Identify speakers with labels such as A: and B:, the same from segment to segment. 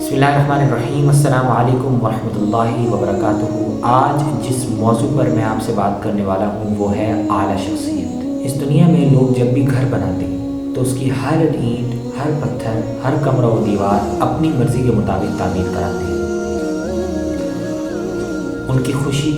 A: बिस्मिल्लाहिर्रहमानिर्रहीम। अस्सलामु अलैकुम वरहमतुल्लाहि वबरकातुहू। आज जिस मौजू पर मैं आपसे बात करने वाला हूँ वो है आला शख्सियत। इस दुनिया में लोग जब भी घर बनाते हैं तो उसकी हर ईंट, हर पत्थर, हर कमरा व दीवार अपनी मर्ज़ी के मुताबिक तामीर कराते हैं। उनकी खुशी,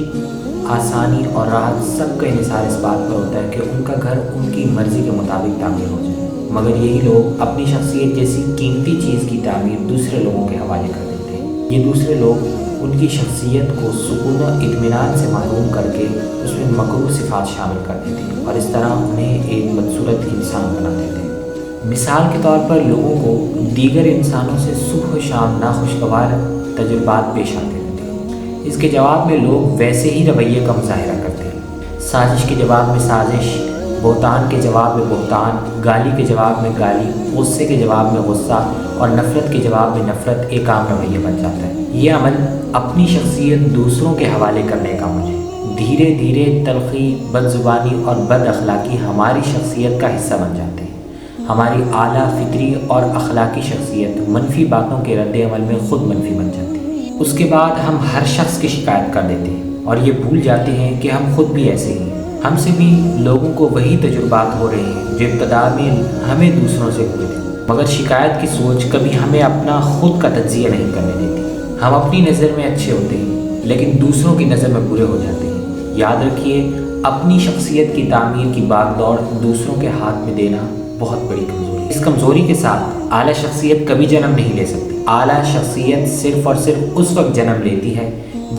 A: आसानी और राहत सबका इन्हिसार इस बात पर होता है कि उनका घर उनकी मर्ज़ी के मुताबिक तामीर हो जाए। मगर यही लोग अपनी शख्सियत जैसी कीमती चीज़ की तामीर दूसरे लोगों के हवाले कर देते हैं। ये दूसरे लोग उनकी शख्सियत को सुकून और इत्मीनान से महरूम करके उसमें मकरूह सिफ़ात शामिल कर देते हैं और इस तरह उन्हें एक बदसूरत इंसान बना देते हैं। मिसाल के तौर पर लोगों को दीगर इंसानों से सुबह शाम नाखुशगवार तजुर्बात पेश आते रहते हैं। इसके जवाब में लोग वैसे ही रवैये का मुजाहिरा करते हैं। साजिश के जवाब में साजिश, बोहतान के जवाब में बोहतान, गाली के जवाब में गाली, गुस्से के जवाब में गुस्सा और नफ़रत के जवाब में नफ़रत एक आम रवैया बन जाता है। ये अमल अपनी शख्सियत दूसरों के हवाले करने का मुझे धीरे धीरे तलखी, बदज़ुबानी और बद अखलाकी हमारी शख्सियत का हिस्सा बन जाते हैं। हमारी आला फिक्री और अखलाकी शख्सियत मनफी बातों के रद्द अमल में ख़ुद मनफी बन जाती है। उसके बाद हम हर शख्स की शिकायत कर देते हैं और ये भूल जाते हैं कि हम खुद भी ऐसे ही हैं। हमसे भी लोगों को वही तजुर्बात हो रहे हैं जो इब्तदा में हमें दूसरों से हुए थे। मगर शिकायत की सोच कभी हमें अपना खुद का तज्जिया नहीं करने देती। हम अपनी नज़र में अच्छे होते हैं लेकिन दूसरों की नज़र में बुरे हो जाते हैं। याद रखिए, अपनी शख्सियत की तामीर की बागदौड़ दूसरों के हाथ में देना बहुत बड़ी कमज़ोरी है। इस कमज़ोरी के साथ आला शख्सियत कभी जन्म नहीं ले सकती। आला शख्सियत सिर्फ़ और सिर्फ उस वक्त जन्म लेती है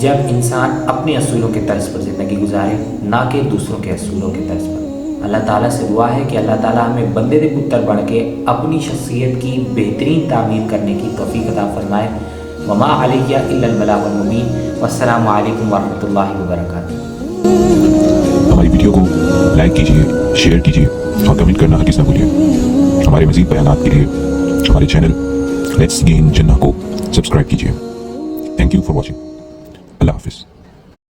A: जब इंसान अपने असूलों के तर्ज पर ज़िंदगी गुजारे, ना कि दूसरों के असूलों के तर्ज पर। अल्लाह ताला से दुआ है कि अल्लाह ताला हमें बंदे दे पुत्र बढ़ के अपनी शख्सियत की बेहतरीन तामीर करने की तौफीक अता फरमाए। वमा अलैया इल्लल बलागुल मुबीन। वस्सलामु अलैकुम वरहमतुल्लाहि वबरकातुहू।
B: हमारी वीडियो को लाइक कीजिए, शेयर कीजिए और कमेंट करना हरगिज़ ना भूलिए। हमारे मज़ीद बयानात के लिए हमारे चैनल लेट्स गेन जन्नह को सब्सक्राइब कीजिए। Thank you for watching. अल्लाह हाफिज़।